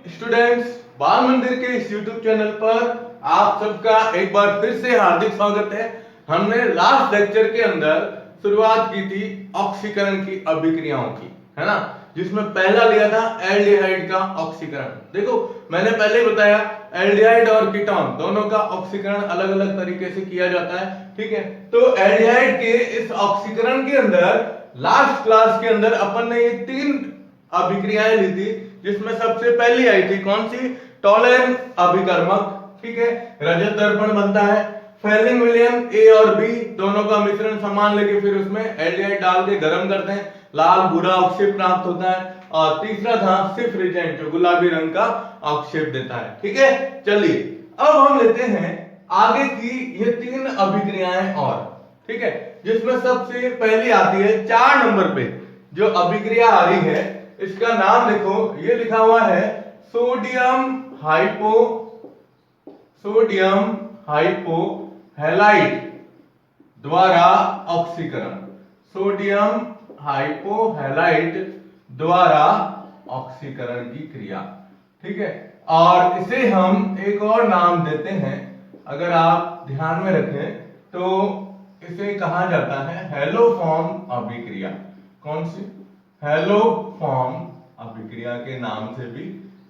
Students, बाल मंदिर के इस YouTube चैनल पर आप सबका एक बार फिर से हार्दिक स्वागत है। हमने लास्ट लेक्चर के अंदर शुरुआत की थी ऑक्सीकरण की अभिक्रियाओं की, है ना, जिसमें पहला लिया था एल्डिहाइड का ऑक्सीकरण। देखो, मैंने पहले ही बताया एल्डिहाइड और कीटोन दोनों का ऑक्सीकरण अलग अलग तरीके से किया जाता है, ठीक है। तो एल्डिहाइड के इस ऑक्सीकरण के अंदर लास्ट क्लास के अंदर अपन ने ये तीन अभिक्रियाएं ली थी, जिसमें सबसे पहली आई थी कौन सी? टॉलेन अभिकर्मक, ठीक है। रजत दर्पण बनता है, फेलिंग विलयन ए और बी दोनों का मिश्रण समान लेके फिर उसमें एल्डिहाइड डाल के गर्म करते हैं, लाल भूरा अवक्षेप प्राप्त होता है। और तीसरा था सिफ्रिजेंट, जो गुलाबी रंग का अवक्षेप देता है, ठीक है। चलिए अब हम लेते हैं आगे की ये तीन अभिक्रियाएं और, ठीक है, जिसमें सबसे पहली आती है 4 नंबर पे जो अभिक्रिया आ रही है, इसका नाम देखो, ये लिखा हुआ है सोडियम हाइपोहैलाइड द्वारा ऑक्सीकरण। सोडियम हाइपोहैलाइड द्वारा ऑक्सीकरण की क्रिया, ठीक है। और इसे हम एक और नाम देते हैं, अगर आप ध्यान में रखें तो इसे कहा जाता है हेलोफॉर्म अभिक्रिया। कौन सी? हेलोफॉर्म अभिक्रिया के नाम से भी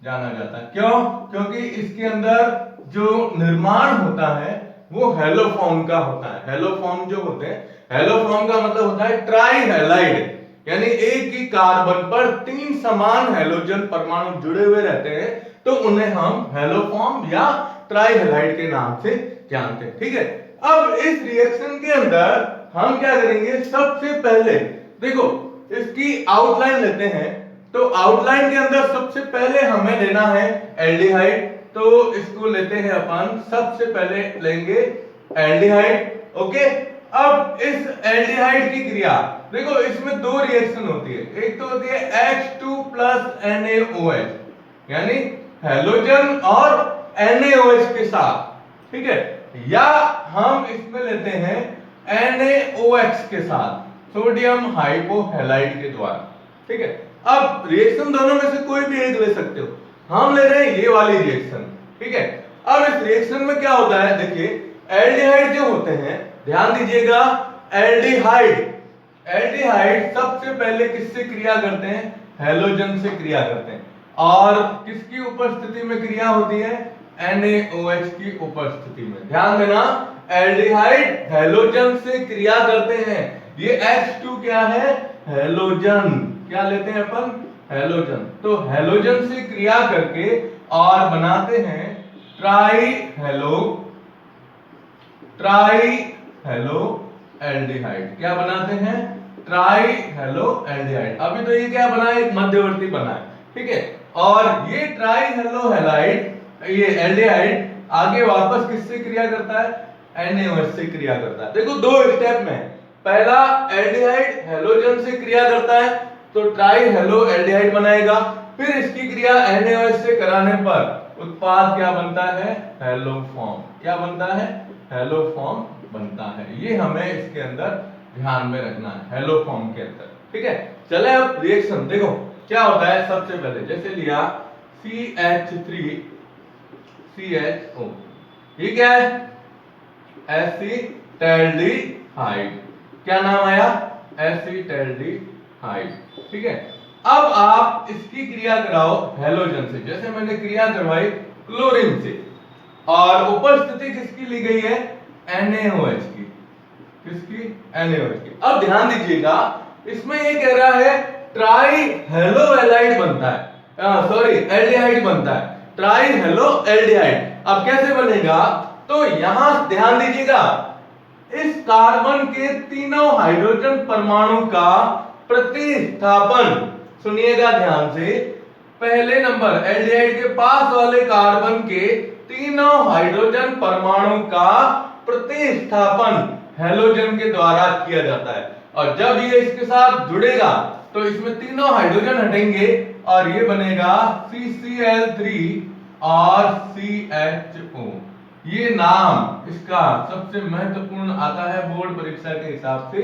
जाना जाता है। क्यों? क्योंकि इसके अंदर जो निर्माण होता है वो हेलोफॉर्म का होता है। हेलोफॉर्म जो होते हैं, हेलोफॉर्म का मतलब होता है ट्राइहैलाइड, यानी एक ही कार्बन पर 3 समान हेलोजन परमाणु जुड़े हुए रहते हैं, तो उन्हें हम हेलोफॉर्म या ट्राइहैलाइड के नाम से जानते हैं, ठीक है। अब इस रिएक्शन के अंदर हम क्या करेंगे? सबसे पहले देखो, इसकी आउटलाइन लेते हैं। तो आउटलाइन के अंदर सबसे पहले हमें लेना है एल्डिहाइड, तो इसको लेते हैं अपन, सबसे पहले लेंगे एल्डिहाइड, ओके। अब इस एल्डिहाइड की क्रिया देखो, इसमें 2 रिएक्शन होती है। एक तो होती है H2 प्लस NaOH, यानी हेलोजन और NaOH के साथ, ठीक है, या हम इसमें लेते हैं NaOH के साथ सोडियम हाइपोहैलाइड के द्वारा, ठीक है। अब रिएक्शन दोनों में से कोई भी एक ले सकते हो, हम ले रहे हैं ये वाली रिएक्शन, ठीक है। अब इस रिएक्शन में क्या होता है, देखिए, एल्डिहाइड जो होते हैं, ध्यान दीजिएगा, एल्डिहाइड सबसे पहले किससे क्रिया करते हैं? हेलोजन से क्रिया करते हैं। और किसकी उपस्थिति में क्रिया होती है? NaOH की उपस्थिति में। ध्यान देना, एल्डिहाइड हेलोजन से क्रिया करते हैं। ये H2 क्या है? हेलोजन। क्या लेते हैं अपन? हेलोजन। तो हेलोजन से क्रिया करके और बनाते हैं ट्राई हेलो एल्डिहाइड। क्या बनाते हैं? Try hello aldehyde. अभी तो ये क्या बना है? एक मध्यवर्ती बना है, ठीक है। और ये ट्राई हेलो हैलाइड, ये एल्डिहाइड आगे वापस किससे क्रिया करता है? NaOH से क्रिया करता है। देखो, 2 स्टेप में, पहला एल्डिहाइड हेलोजन से क्रिया करता है तो ट्राई हेलो एल्डिहाइड बनाएगा, फिर इसकी क्रिया NaOH से कराने पर उत्पाद क्या बनता है? हेलोफॉर्म। क्या बनता है? हेलोफॉर्म बनता है। ये हमें इसके अंदर ध्यान में रखना है, हेलोफॉर्म के अंदर, ठीक है। चले अब रिएक्शन देखो क्या होता है। सबसे पहले जैसे लिया CH3CHO, ये क्या है? एसिटैल्डिहाइड। क्या नाम आया? एसिटैल्डिहाइड, ठीक है। अब आप इसकी क्रिया कराओ हेलोजन से, जैसे मैंने क्रिया करवाई क्लोरीन से, और उपस्थिति किसकी ली गई है? NaOH की। किसकी? NaOH की। अब ध्यान दीजिएगा, इसमें ये कह रहा है ट्राई हेलो एलाइड बनता है, सॉरी एल्डिहाइड बनता है, ट्राई हेलो एल्डिहाइड। अब कैसे बनेगा? तो यहां ध्यान दीजिएगा, इस कार्बन के तीनों हाइड्रोजन परमाणु का प्रतिस्थापन, सुनिएगा ध्यान से, पहले नंबर एल्डिहाइड के पास वाले कार्बन के तीनों हाइड्रोजन परमाणु का प्रतिस्थापन हेलोजन के द्वारा किया जाता है। और जब ये इसके साथ जुड़ेगा तो इसमें तीनों हाइड्रोजन हटेंगे और ये बनेगा CCl3 और CHO। ये नाम इसका सबसे महत्वपूर्ण आता है बोर्ड परीक्षा के हिसाब से,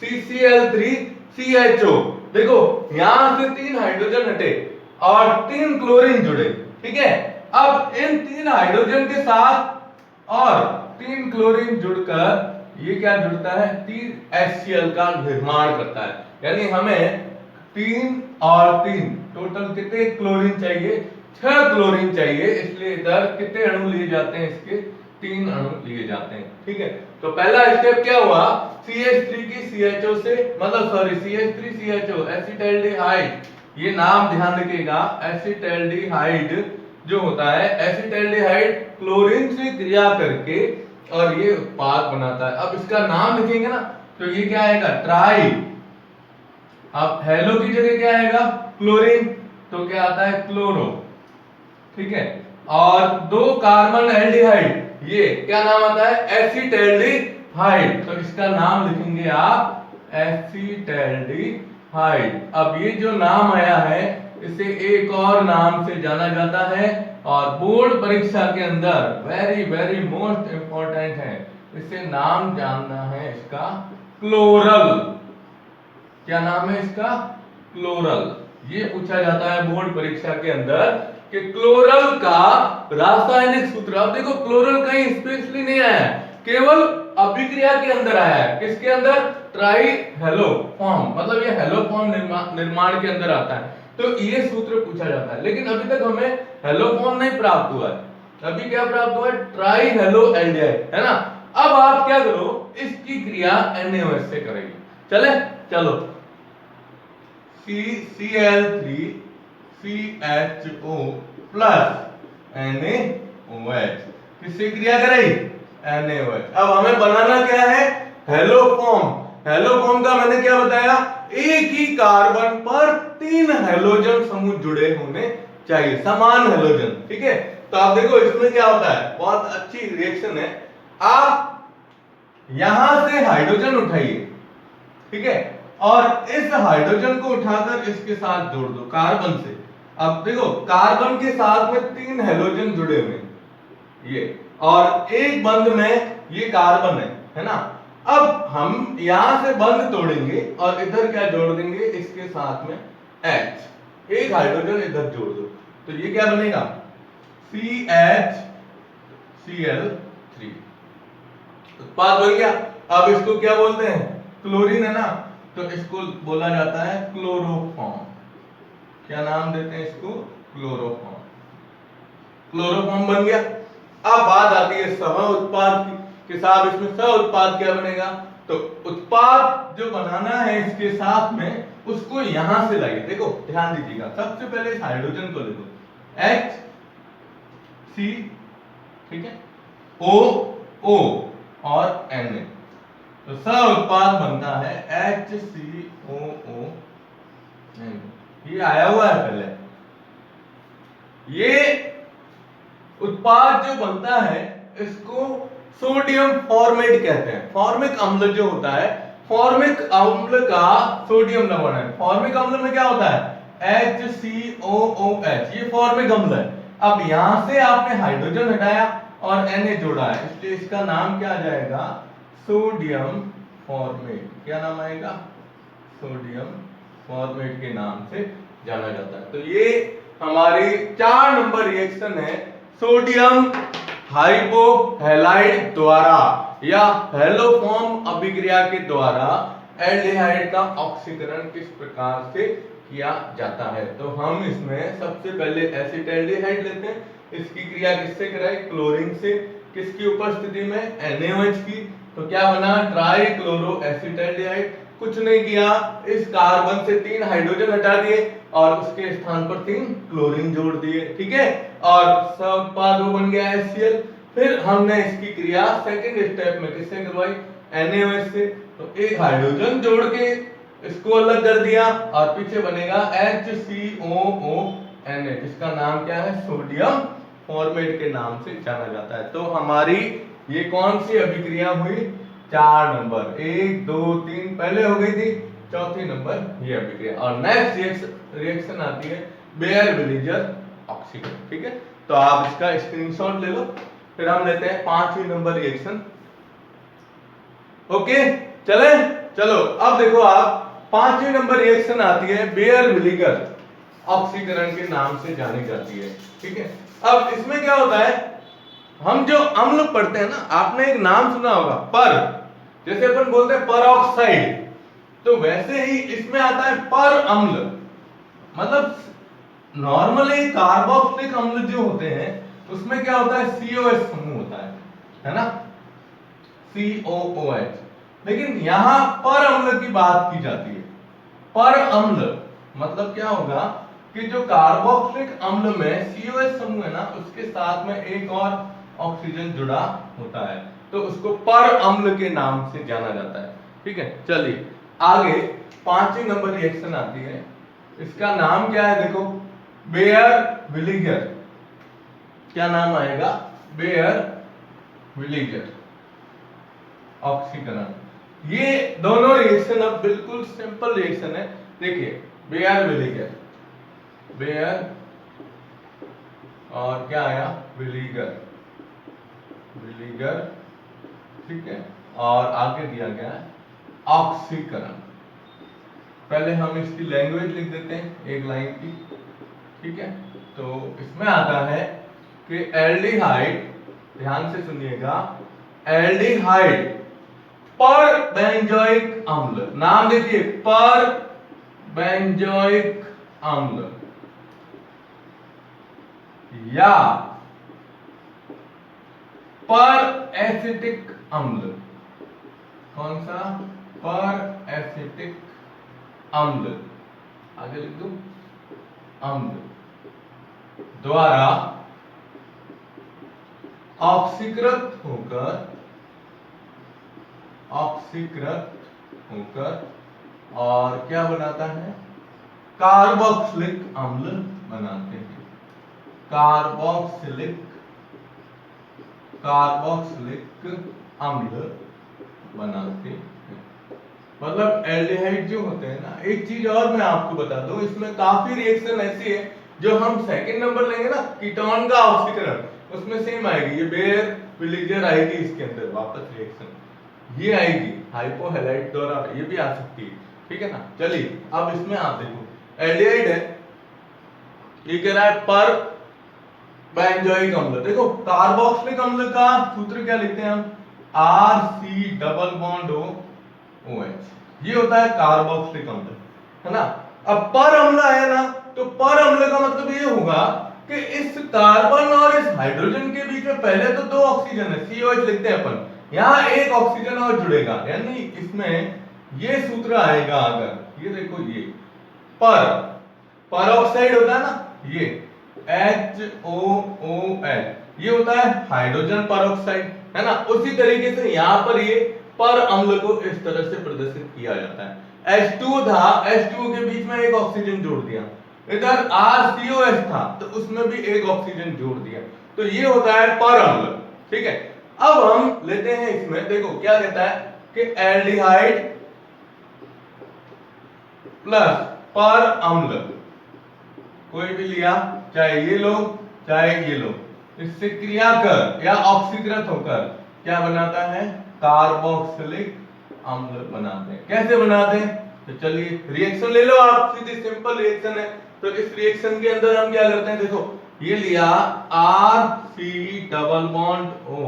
CCl3CHO। देखो, यहां से 3 हाइड्रोजन हटे और 3 क्लोरीन जुड़े, ठीक है। अब इन 3 हाइड्रोजन के साथ और 3 क्लोरीन जुड़कर ये क्या जुड़ता है, 3 HCl का निर्माण करता है। यानी हमें 3 और 3 टोटल कितने क्लोरीन चाहिए, 6 क्लोरीन चाहिए। इसलिए इधर कितने अणु लिए जाते हैं, इसके 3 अणु लिए जाते हैं, ठीक है। तो पहला स्टेप क्या हुआ, CH3 की CHO से, मतलब सॉरी CH3CHO एसिटाल्डिहाइड, ये नाम ध्यान रखिएगा, एसिटाल्डिहाइड जो होता है, एसिटाल्डिहाइड क्लोरीन से क्रिया करके और ये उत्पाद बनाता है। अब इसका नाम लिखेंगे ना तो ये क्या आएगा, ट्राई। अब हेलो की जगह क्या आएगा, क्लोरीन, तो क्या आता है, क्लोरो, ठीक है। और 2 कार्बन एल्डिहाइड, ये क्या नाम आता है, एसिटाल्डिहाइड, तो इसका नाम लिखेंगे आप एसिटाल्डिहाइड। अब ये जो नाम आया है इसे एक और नाम से जाना जाता है और बोर्ड परीक्षा के अंदर वेरी वेरी मोस्ट इंपॉर्टेंट है, इसे नाम जानना है इसका, क्लोरल। क्या नाम है इसका, क्लोरल। ये पूछा जाता है बोर्ड परीक्षा के अंदर कि क्लोरल का रासायनिक सूत्र। अब देखो क्लोरल कहीं स्पेशली नहीं आया है, केवल अभिक्रिया के अंदर आया है। किसके अंदर, ट्राई हेलो फॉर्म, मतलब ये हेलो फॉर्म निर्माण के अंदर आता है, तो ये सूत्र पूछा जाता है। लेकिन अभी तक हमें हेलो फॉर्म नहीं प्राप्त हुआ है, अभी क्या प्राप्त हुआ है, ट्राई हेलो एल्डिहाइड, है ना। अब आप क्या करो, इसकी क्रिया NaOH से करेंगे, चले चलो, CCl3 CHO प्लस NaOH, किससे क्रिया करेगी, NaOH। अब हमें बनाना क्या है, हेलो फॉर्म। हेलो फॉर्म का मैंने क्या बताया, एक ही कार्बन पर 3 हेलोजन समूह जुड़े होने चाहिए, समान हेलोजन, ठीक है। तो आप देखो इसमें क्या होता है, बहुत अच्छी रिएक्शन है। आप यहां से हाइड्रोजन उठाइए, ठीक है, और इस हाइड्रोजन को उठाकर इसके साथ जोड़ दो कार्बन से। अब देखो कार्बन के साथ में 3 हेलोजन जुड़े हुए हैं, ये, और एक बंध में ये कार्बन है ना। अब हम यहां से बंध तोड़ेंगे और इधर क्या जोड़ देंगे, इसके साथ में H, एक हाइड्रोजन इधर जोड़ दो, तो ये क्या बनेगा, CHCl3, उत्पाद बन गया। अब इसको क्या बोलते हैं, क्लोरीन है ना, तो इसको बोला जाता है क्लोरोफॉर्म। क्या नाम देते हैं इसको, क्लोरोफॉर्म। क्लोरोफॉर्म बन गया। अब बात आती है सह उत्पाद की कि साहब इसमें सह उत्पाद क्या बनेगा, तो उत्पाद जो बनाना है इसके साथ में उसको यहां से लाइए। देखो ध्यान दीजिएगा, सबसे पहले इस हाइड्रोजन को ले लो, HC, ठीक है, O और Na, तो सह उत्पाद बनता है HCOO। ये आया हुआ है पहले। ये उत्पाद जो बनता है इसको सोडियम फॉर्मेट कहते हैं। फॉर्मिक अम्ल जो होता है, फॉर्मिक अम्ल का सोडियम लवण है। फॉर्मिक अम्ल में क्या होता है, HCOOH, ये फॉर्मिक अम्ल है। अब यहां से आपने हाइड्रोजन हटाया और Na जोड़ा है, इसलिए इसका नाम क्या आ जाएगा, सोडियम फॉर्मेट। क्या नाम आएगा, सोडियम फॉर्मेट के नाम से जाना जाता है। तो ये हमारी 4 नंबर रिएक्शन है, सोडियम हाइपोहैलाइड द्वारा या हेलोफॉर्म अभिक्रिया के द्वारा एल्डिहाइड का ऑक्सीकरण किस प्रकार से किया जाता है। तो हम इसमें सबसे पहले एसिटाल्डिहाइड लेते हैं, इसकी क्रिया किससे कराई, क्लोरीन से, किसकी उपस्थिति में, NaOH की, तो क्या बना, ट्राई क्लोरो एसिटाल्डिहाइड। कुछ नहीं किया, इस कार्बन से 3 हाइड्रोजन हटा दिए और उसके स्थान पर 3 क्लोरीन जोड़ दिए, ठीक है, और सह उत्पाद वो बन गया HCl। फिर हमने इसकी क्रिया सेकंड स्टेप में किससे करवाई, NaOH से, तो एक हाइड्रोजन जोड़ के इसको अलग कर दिया और पीछे बनेगा HCOONA, जिसका नाम क्या है, सोडियम फॉर्मेट के नाम से जाना जाता है। तो हमारी ये कौन सी अभिक्रिया हुई, 4 नंबर, 1 2 3 पहले हो गई थी, चौथी नंबर ये अभिक्रिया। और नेक्स्ट रिएक्शन आती है बेयर-विलिजर ऑक्सीकरण, ठीक है। तो आप इसका स्क्रीनशॉट ले लो। फिर हम लेते हैं 5वीं नंबर रिएक्शन। ओके चलो अब देखो आप 5वीं नंबर रिएक्शन आती है बेयर-विलिजर ऑक्सीकरण के नाम से जानी जाती है। ठीक है, अब इसमें क्या होता है, हम जो अम्ल पढ़ते हैं ना, आपने एक नाम सुना होगा पर, जैसे अपन बोलते हैं परऑक्साइड, तो वैसे ही इसमें आता है पर अम्ल। मतलब नॉर्मली कार्बोक्सिलिक अम्ल जो होते हैं उसमें क्या होता है, COH समूह होता है ना, COOH। लेकिन यहां पर अम्ल की बात की जाती है। पर अम्ल मतलब क्या होगा कि जो कार्बोक्सिलिक अम्ल में COH समूह है ना, उसके साथ में एक और ऑक्सीजन जुड़ा होता है, तो उसको पर अम्ल के नाम से जाना जाता है। ठीक है, चलिए आगे 5वीं नंबर रिएक्शन आती है। इसका नाम क्या है, देखो, बेयर विलिगर। क्या नाम आएगा, बेयर विलिगर ऑक्सीकरण। ये दोनों रिएक्शन अब बिल्कुल सिंपल रिएक्शन है। देखिए बेयर विलिगर, बेयर और क्या आया, विलिगर, विलिगर। ठीक है, और आगे दिया गया है ऑक्सीकरण। पहले हम इसकी लैंग्वेज लिख देते हैं एक लाइन की। ठीक है, तो इसमें आता है कि एल्डिहाइड, ध्यान से सुनिएगा, एल्डिहाइड पर बेंजोइक अम्ल, नाम देखिए पर बेंजोइक अम्ल, या पर एसिटिक अम्ल। कौन सा, पर एसिटिक अम्ल, आगे लिख दो, अम्ल द्वारा ऑक्सीकृत होकर, ऑक्सीकृत होकर और क्या बनाता है, कार्बोक्सिलिक अम्ल बनाते हैं। कार्बोक्सिलिक, कार्बोक्सिलिक अम्ल बनाते हैं। मतलब एल्डिहाइड जो होते हैं ना, एक चीज और मैं आपको बता दूं, इसमें काफी रिएक्शन ऐसी है जो हम सेकंड नंबर लेंगे ना, कीटोन का ऑक्सीकरण, उसमें सेम आएगी, ये बेयर विलिगर आएगी, इसके अंदर वापस रिएक्शन ये आएगी हाइपोहैलाइड द्वारा, ये भी आ सकती है। ठीक है ना, चलिए अब इसमें आप देखो एल्डिहाइड है, ये कह रहा है पर बेंजोइक अम्ल। देखो कार्बोक्सिलिक अम्ल का सूत्र क्या लिखते हैं हम, RC डबल बॉन्ड OH, ये होता है कार्बोक्सिलिक अम्ल, है ना। अब पर अम्ल आया ना, तो पर अम्ल का मतलब ये होगा कि इस कार्बन और इस हाइड्रोजन के बीच में पहले तो दो ऑक्सीजन है, COH लिखते हैं अपन, यहां एक ऑक्सीजन और जुड़ेगा, यानी इसमें ये सूत्र आएगा, अगर ये देखो, ये पर परऑक्साइड होता है ना, ये HOOH, ये होता है हाइड्रोजन परऑक्साइड, है ना। उसी तरीके से यहां पर ये पर अम्ल को इस तरह से प्रदर्शित किया जाता है। H2 था, H2 के बीच में एक ऑक्सीजन जोड़ दिया, इधर RCOH था तो उसमें भी एक ऑक्सीजन जोड़ दिया, तो ये होता है पर अम्ल। ठीक है, अब हम लेते हैं इसमें, देखो क्या कहता है कि एल्डिहाइड प्लस पर अम्ल, कोई भी लिया, चाहे ये लो चाहे ये लो, इससे क्रिया कर या ऑक्सीकृत होकर क्या बनाता है, कार्बोक्सिलिक अम्ल बनाते हैं। कैसे बनाते हैं, तो चलिए रिएक्शन ले लो आप, सीधी सिंपल रिएक्शन है। तो इस रिएक्शन के अंदर हम क्या करते हैं, देखो ये लिया RC डबल बॉन्ड O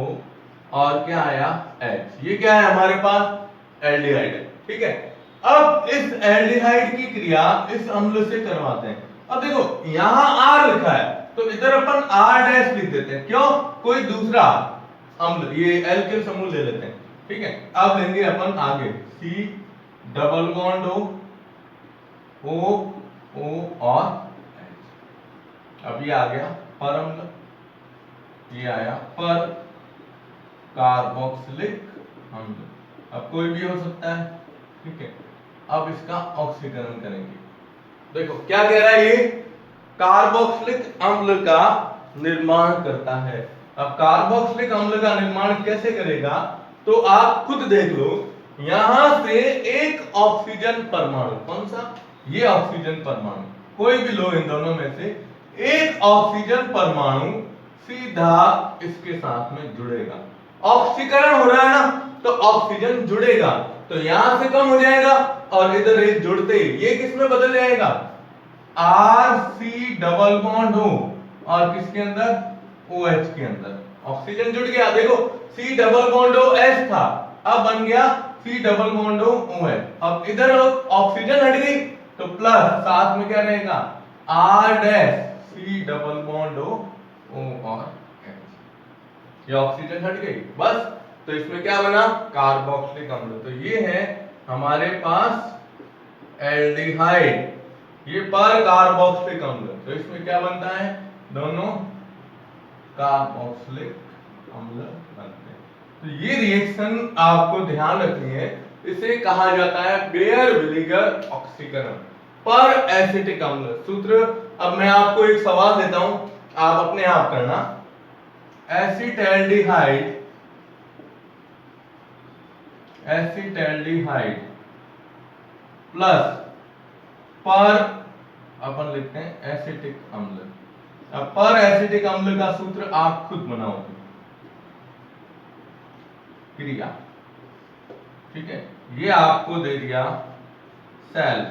और क्या आया H, ये क्या है हमारे पास, एल्डिहाइड है। ठीक है, अब इस एल्डिहाइड की क्रिया इस अम्ल से करवाते हैं। अब देखो यहां R लिखा है, तो इधर अपन R' लिख देते हैं, क्यों, कोई दूसरा अम्ल, ये एल्किल समूह ले लेते हैं। ठीक है, अब लेंगे अपन आगे C डबल बॉन्ड O और H। अब ये आ गया पर अम्ल, ये आया पर कार्बोक्सिलिक अम्ल, अब कोई भी हो सकता है। ठीक है, अब इसका ऑक्सीकरण करेंगे। देखो क्या कह रहा है, ये कार्बोक्सिलिक अम्ल का निर्माण करता है। अब कार्बोक्सिलिक अम्ल का निर्माण कैसे करेगा, तो आप खुद देख लो, यहां से एक ऑक्सीजन परमाणु, कौन सा, ये ऑक्सीजन परमाणु, कोई भी लो इन दोनों में से एक ऑक्सीजन परमाणु सीधा इसके साथ में जुड़ेगा। ऑक्सीकरण हो रहा है ना, तो ऑक्सीजन जुड़ेगा, तो यहां से कम हो जाएगा और इधर एक जुड़ते ही ये किस में बदल जाएगा, आर सी डबल बॉन्ड हो और किसके अंदर, OH के अंदर ऑक्सीजन जुड़ गया। देखो C डबल बॉन्ड हो H था, अब बन गया C डबल बॉन्ड हो OH। अब इधर ऑक्सीजन हट गई तो प्लस साथ में क्या रहेगा, R dash C double bond हो O और H। ये ऑक्सीजन हट गई बस, तो इसमें क्या बना, कार्बोक्सिलिक अम्ल। तो ये है हमारे पास एल्डिहाइड, ये पर कार्बोक्सिलिक अम्ल। तो इसमें क्या बनता है, दोनों कार्बोक्सिलिक अम्ल बनते हैं। तो ये रिएक्शन आपको ध्यान रखनी है, इसे कहा जाता है बेयर विनेगर ऑक्सीकरण पर एसिटिक अम्ल। सूत्र अब मैं आपको एक सवाल देता हूं, आप अपने आप करना। एसिटैल्डिहाइड, एसिटैल्डिहाइड प्लस पर अपन लिखते हैं एसिटिक अम्ल। अब पर एसिटिक अम्ल का सूत्र आप खुद बनाओगे, क्रिया, ठीक है। ये आपको दे दिया सेल,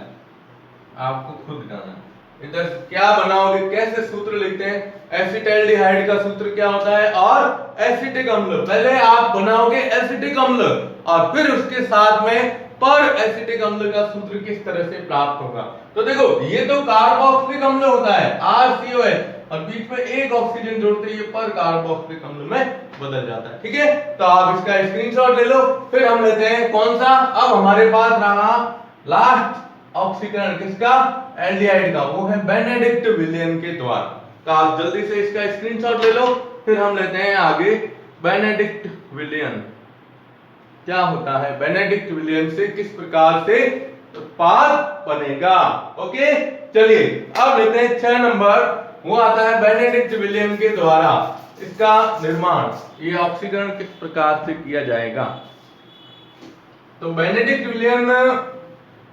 आपको खुद करना है। इधर क्या बनाओगे, कैसे सूत्र लिखते हैं, एसिटैल्डिहाइड का सूत्र क्या होता है और एसिटिक अम्ल। पहले आप बनाओगे एसिटिक अम्ल और फिर उसके साथ में पर एसिटिक अम्ल का सूत्र किस तरह से प्राप्त होगा। तो देखो ये तो कार्बोक्सिलिक अम्ल होता है RCOH, और बीच में एक ऑक्सीजन जोड़ते ही पर कार्बोक्सिलिक अम्ल में बदल जाता है, ठीक है। तो आप इसका स्क्रीनशॉट ले लो। फिर हम लेते हैं कौन सा, अब हमारे पास रहा लास्ट ऑक्सीकरण किसका, एल्डिहाइड का, वो है बेनेडिक्ट विलियन के द्वारा। तो आप जल्दी से इसका स्क्रीनशॉट ले लो। फिर हम लेते हैं आगे बेनेडिक्ट विलियन। क्या होता है बेनेडिक्ट विलियन से किस प्रकार से उत्पाद बनेगा। ओके चलिए अब लेते हैं 6 नंबर, वो आता है बेनेडिक्ट विलियन के द्वारा इसका निर्माण, ये ऑक्सीकरण किस प्रकार से किया जाएगा। तो बेनेडिक्ट विलियन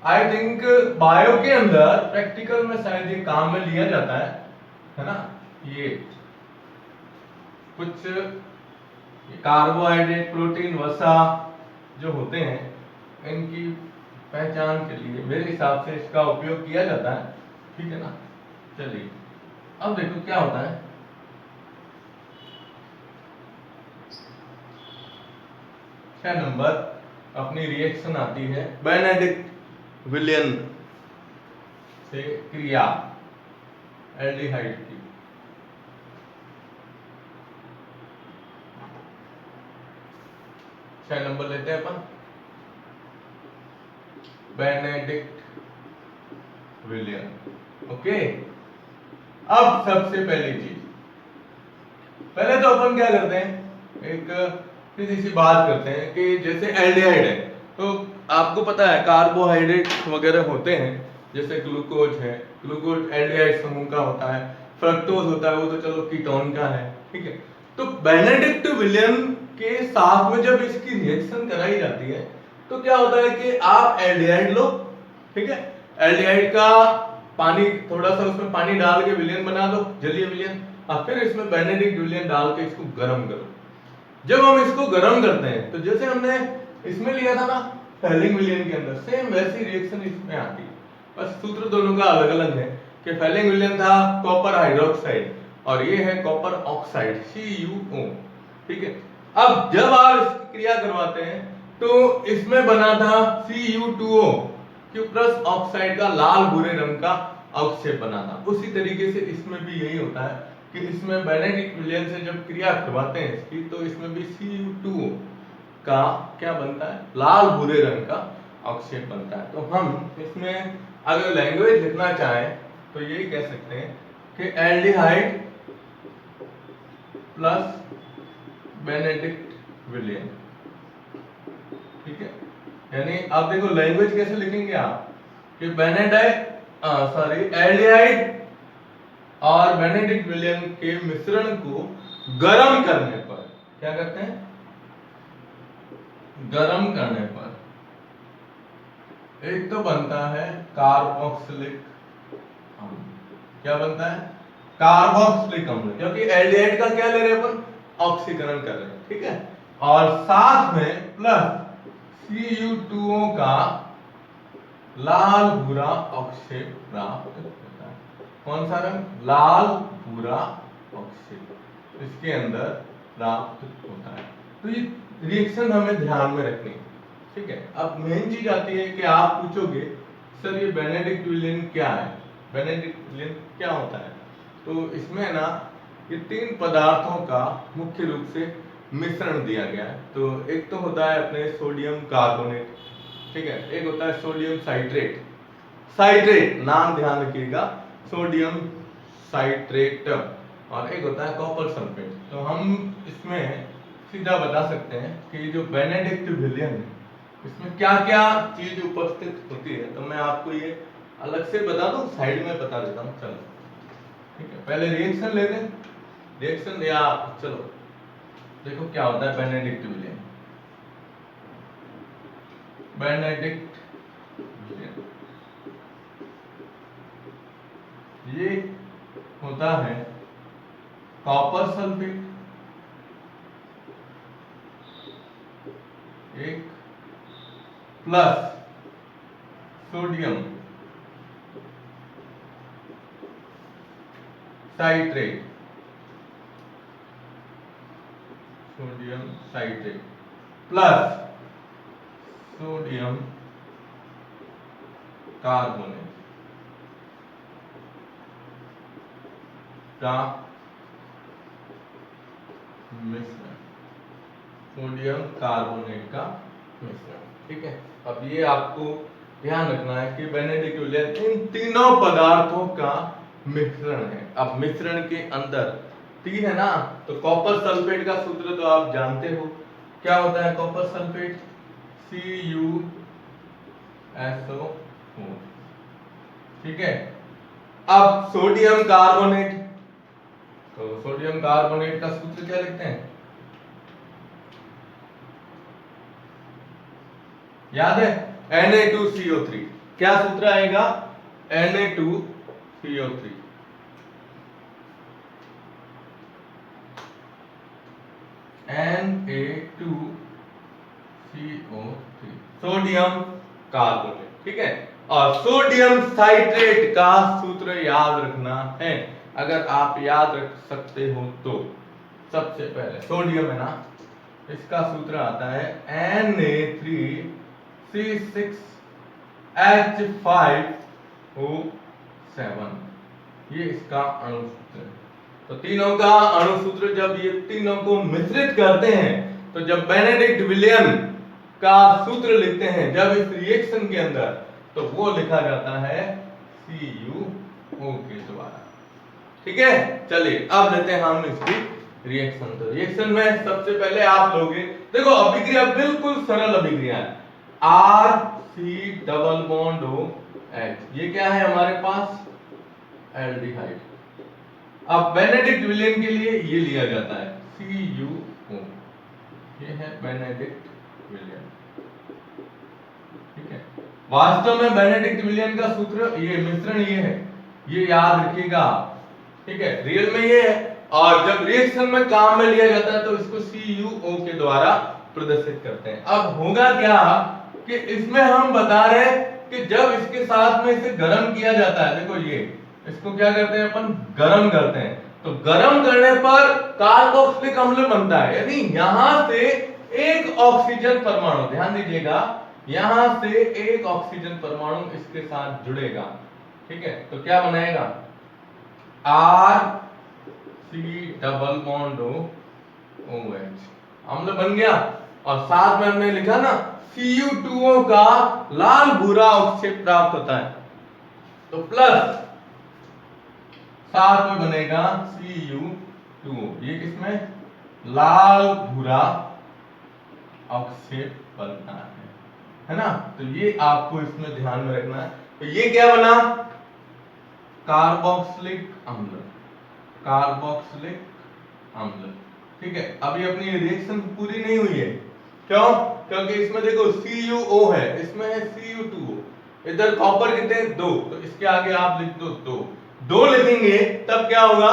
आई थिंक बायो के अंदर प्रैक्टिकल में शायद ये काम में लिया जाता है ना। ये कुछ कार्बोहाइड्रेट, प्रोटीन, वसा जो होते हैं इनकी पहचान के लिए मेरे हिसाब से इसका उपयोग किया जाता है, ठीक है ना। चलिए अब देखो क्या होता है। छह नंबर अपनी रिएक्शन आती है बेनेडिक्ट विलियन से क्रिया एल्डिहाइड की। छह नंबर लेते हैं अपन बेनेडिक्ट विलियन। ओके अब सबसे पहली चीज, पहले तो अपन क्या करते हैं, एक सीधी सी बात करते हैं कि जैसे एल्डिहाइड है तो आपको पता है कार्बोहाइड्रेट वगैरह होते हैं, जैसे ग्लूकोज है, ग्लूकोज एल्डिहाइड समूह का होता है, फ्रक्टोज होता है वो तो चलो कीटोन का है, ठीक है। तो बेनेडिक्ट विलियन के साथ में जब इसकी रिएक्शन कराई जाती है तो क्या होता है कि आप एल्डिहाइड लो, ठीक है, एल्डिहाइड का पानी थोड़ा सा उसमें पानी डाल के विलियन बना दो, जलीय विलियन, और फिर इसमें बेनेडिक्ट विलियन डाल के इसको गर्म करो। जब हम इसको गर्म करते हैं तो जैसे हमने इसमें लिया था ना फेलिंग विलियन के अंदर, सेम वैसी रिएक्शन इसमें आती है, बस सूत्र दोनों का अलग अलग है कि फेलिंग विलियन था कॉपर हाइड्रोक्साइड और ये है कॉपर ऑक्साइड CuO, ठीक है। अब जब आप इसकी क्रिया करवाते हैं तो इसमें बना था Cu2O, क्यूप्रस ऑक्साइड का लाल भूरे रंग का अवक्षेप बना था। उसी तरीके से इसमें भी यही होता है कि इसमें बेनेडिक्ट विलियन से जब क्रिया करवाते हैं इसकी तो इसमें भी Cu2O का क्या बनता है, लाल भूरे रंग का अवक्षेप बनता है। तो हम इसमें अगर लैंग्वेज लिखना चाहें तो यही कह सकते हैं कि एल्डिहाइड प्लस बेनेडिक्ट विलियन, ठीक है। यानी आप देखो लैंग्वेज कैसे लिखेंगे आप कि एल्डिहाइड और बेनेडिक्ट विलियन के मिश्रण को गर्म करने पर क्या करते हैं, गर्म करने पर एक तो बनता है कार्बोक्सिलिक अम्ल। क्या बनता है, कार्बोक्सिलिक अम्ल, क्योंकि एल्डिहाइड का क्या ले रहे हैं अपन, ऑक्सीकरण कर रहे हैं, ठीक है। और साथ में प्लस Cu2O का लाल भूरा अवक्षेप प्राप्त होता है। कौन सा रंग? लाल भूरा ऑक्सीजन इसके अंदर प्राप्त होता है। तो ये रिएक्शन हमें ध्यान में रखनी है, ठीक है। अब मेन चीज आती है कि आप पूछोगे सर ये बेनेडिक्ट विलियन क्या है, बेनेडिक्ट विलियन क्या होता है? तो इसमें ना ये तीन पदार्थों का मुख्य रूप से मिश्रण दिया गया है। तो एक तो होता है अपने सोडियम कार्बोनेट, ठीक है, एक होता है सोडियम साइट्रेट, साइट्रेट नाम ध्यान रखिएगा, सोडियम साइट्रेट, और एक होता है कॉपर सल्फेट। तो हम इसमें सीधा बता सकते हैं कि जो बेनेडिक्ट विलियन है इसमें क्या क्या चीज उपस्थित होती है। तो मैं आपको ये अलग से बता दूं, साइड में बता देता हूँ, चलो ठीक है। पहले रिएक्शन लेते हैं, रिएक्शन या चलो देखो क्या होता है बेनेडिक्ट विलियन। बेनेडिक्ट विलियन ये होता है कॉपर सल्फेट एक plus sodium citrate, sodium citrate plus sodium carbonate का मिश्रण, सोडियम कार्बोनेट का मिश्रण, ठीक है। अब ये आपको ध्यान रखना है कि बेनेडिक्ट विलियन इन तीनों पदार्थों का मिश्रण है। अब मिश्रण के अंदर तीन है ना, तो कॉपर सल्फेट का सूत्र तो आप जानते हो, क्या होता है कॉपर सल्फेट? CuSO4, ठीक है। अब सोडियम कार्बोनेट, तो सोडियम कार्बोनेट का सूत्र क्या लिखते हैं, याद है? Na2CO3, क्या सूत्र आएगा? Na2CO3, Na2CO3 सोडियम कार्बोनेट, ठीक है। और सोडियम साइट्रेट का सूत्र याद रखना है, अगर आप याद रख सकते हो तो। सबसे पहले सोडियम है ना, इसका सूत्र आता है Na3C6H5O7, ये इसका अणु सूत्र है। तो तीनों का अणु सूत्र जब ये तीनों को मिश्रित करते हैं, तो जब बेनेडिक्ट विलियन का सूत्र लिखते हैं जब इस रिएक्शन के अंदर, तो वो लिखा जाता है CuO के द्वारा, ठीक है। चलिए अब लेते हैं हम इसकी रिएक्शन। तो रिएक्शन में सबसे पहले आप लोगे, देखो अभिक्रिया बिल्कुल सरल अभिक्रिया है, RC डबल बॉन्ड OH, ये क्या है हमारे पास? एल्डिहाइड। अब बेनेडिक्ट विलियन के लिए ये लिया जाता है CuO, ये है बेनेडिक्ट विलियन, ठीक है। वास्तव में बेनेडिक्ट विलियन का सूत्र ये मिश्रण ये है, ये याद रखिएगा, ठीक है। रियल में ये है, और जब रिएक्शन में काम में लिया जाता है तो इसको CuO के द्वारा प्रदर्शित करते हैं। अब होगा क्या कि इसमें हम बता रहे हैं कि जब इसके साथ में इसे गर्म किया जाता है, देखो ये इसको क्या करते हैं अपन? गर्म करते हैं। तो गर्म करने पर कार्बोक्सिलिक अम्ल बनता है, यानी यहां से एक ऑक्सीजन परमाणु, ध्यान दीजिएगा, यहां से एक ऑक्सीजन परमाणु इसके साथ जुड़ेगा, ठीक है। तो क्या बनाएगा? RC डबल बॉन्ड OH, अम्ल बन गया। और साथ में हमने लिखा ना Cu2O का लाल भूरा अवक्षेप प्राप्त होता है, तो प्लस साथ में बनेगा Cu2O, ये किसमें? लाल भूरा अवक्षेप बनता है ना। तो ये आपको इसमें ध्यान में रखना है। तो ये क्या बना? कार्बोक्सिलिक अम्ल, कार्बोक्सिलिक अम्ल, ठीक है। अभी अपनी रिएक्शन पूरी नहीं हुई है, क्यों? क्योंकि इसमें देखो CuO है, इसमें है Cu2O, इधर कॉपर कितने हैं? 2, तो इसके आगे आप लिख दो 2 लिखेंगे, तब क्या होगा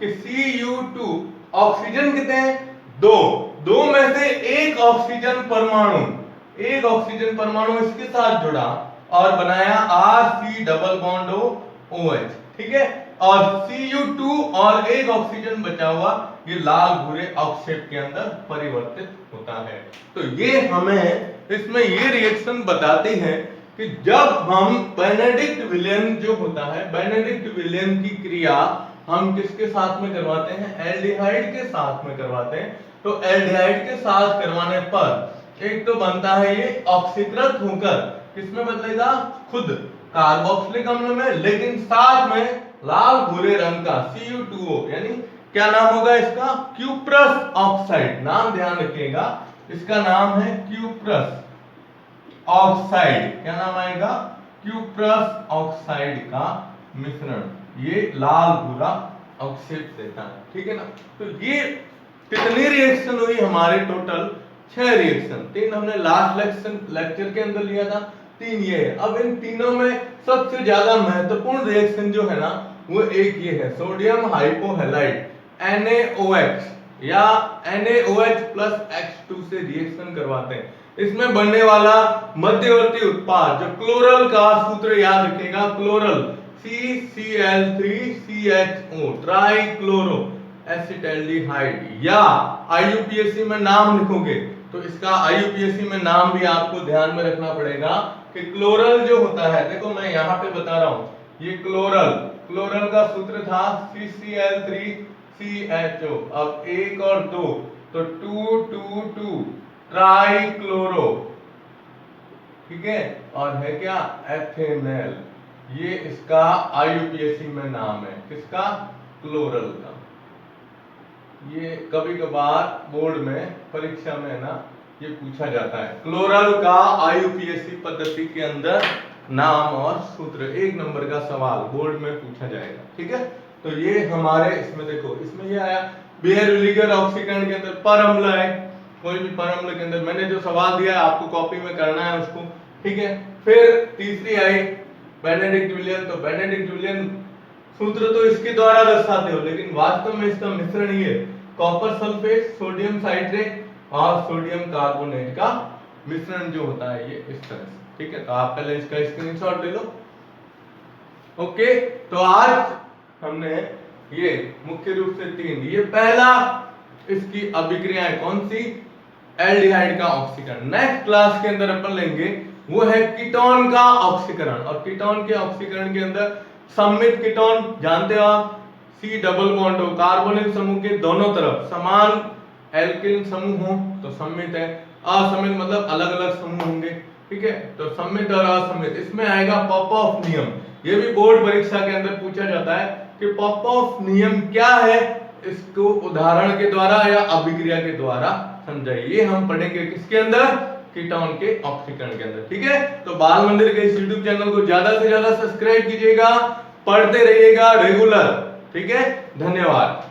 कि Cu2 ऑक्सीजन कितने हैं? 2 में से एक ऑक्सीजन परमाणु इसके साथ जुड़ा और बनाया RC डबल बॉन्ड OH, ठीक है। और Cu2 और एक ऑक्सीजन बचा हुआ ये लाल भूरे अवक्षेप के अंदर परिवर्तित होता है। तो ये हमें इसमें ये रिएक्शन बताती है कि जब हम बेनेडिक्ट विलियन जो होता है, बेनेडिक्ट विलियन की क्रिया हम किसके साथ में करवाते हैं, एल्डिहाइड के साथ में करवाते हैं। तो एल्डिहाइड के साथ करवाने पर एक तो बनता है ये ऑक्सीकृत होकर किसमें बदलेगा, खुद कार्बोक्सिलिक अम्ल में, लेकिन साथ में लाल भूरे रंग का Cu2O, यानी क्या नाम होगा इसका, क्यूप्रस ऑक्साइड। नाम ध्यान रखिएगा, इसका नाम है क्यूप्रस ऑक्साइड। क्या नाम आएगा, क्यूप्रस ऑक्साइड का मिश्रण ये लाल भूरा अवक्षेप देता है। ठीक है ना। तो ये कितनी रिएक्शन हुई हमारे, टोटल 6 रिएक्शन। 3 हमने लास्ट लेक्चर के अंदर लिया था, 3 ये है। अब इन तीनों में सबसे ज्यादा महत्वपूर्ण रिएक्शन जो है ना वो एक ये है, सोडियम हाइपोहैलाइड NaOH या NaOH प्लस H2 से रिएक्शन करवाते हैं। इसमें बनने वाला मध्यवर्ती उत्पाद जो क्लोरल का सूत्र याद रखिएगा, क्लोरल CCl3CHO ट्राइक्लोरो एसिटैल्डिहाइड, या IUPAC में नाम लिखोगे तो इसका IUPAC में नाम भी आपको ध्यान में रखना पड़ेगा कि क्लोरल जो होता है, देखो मैं यहाँ पे बता रहा हूँ, ये क्लोरल का सूत्र था CCl3CHO। अब 1 और 2 तो 2 ट्राइक्लोरो, ठीक है, और है क्या, एथेनॉल। ये इसका IUPAC में नाम है, किसका, क्लोरल का। ये कभी कभार बोर्ड में परीक्षा में ना ये पूछा जाता है, क्लोरल का IUPAC पद्धति के अंदर नाम और सूत्र, 1 नंबर का सवाल बोर्ड में पूछा जाएगा। ठीक है। तो ये हमारे इसमें देखो, इसमें ये आया बेयर-विलिगर ऑक्सीकरण के अंदर पर अम्ल है, कोई भी पर अम्ल के अंदर मैंने जो सवाल दिया है आपको कॉपी में करना है उसको। ठीक है। फिर तीसरी आई बेनेडिक्ट विलियन। तो बेनेडिक्ट विलियन सूत्र तो इसके द्वारा दर्शाते हो, लेकिन वास्तव में इसका मिश्रण ही है, कॉपर सल्फेट, सोडियम साइट्रेट और सोडियम कार्बोनेट का मिश्रण जो होता है ये इस तरह से। ठीक है। तो आप पहले इसका स्क्रीनशॉट ले लो। ओके। तो आज हमने ये मुख्य रूप से 3, ये पहला इसकी अभिक्रिया है कौन सी, एल्डिहाइड का ऑक्सीकरण। नेक्स्ट क्लास के अंदर अपन लेंगे वो है कीटोन का ऑक्सीकरण, और कीटोन के ऑक्सीकरण के अंदर सममित कीटोन जानते हो आप, C डबल बॉन्ड हो, कार्बोनिल समूह के दोनों तरफ समान एल्किल समूह हो तो सममित है, असममित मतलब अलग अलग समूह होंगे। ठीक है। तो सममित और असममित, इसमें आएगा पॉपऑफ नियम। ये भी बोर्ड परीक्षा के अंदर पूछा जाता है कि पॉपऑफ नियम क्या है, इसको उदाहरण के द्वारा या अभिक्रिया के द्वारा समझाइए। ये हम पढ़ेंगे किसके अंदर, कीटोन के ऑक्सीकरण के अंदर। ठीक है। तो बाल मंदिर के इस YouTube चैनल को ज्यादा से ज्यादा सब्सक्राइब कीजिएगा, पढ़ते रहिएगा रेगुलर। ठीक है। धन्यवाद।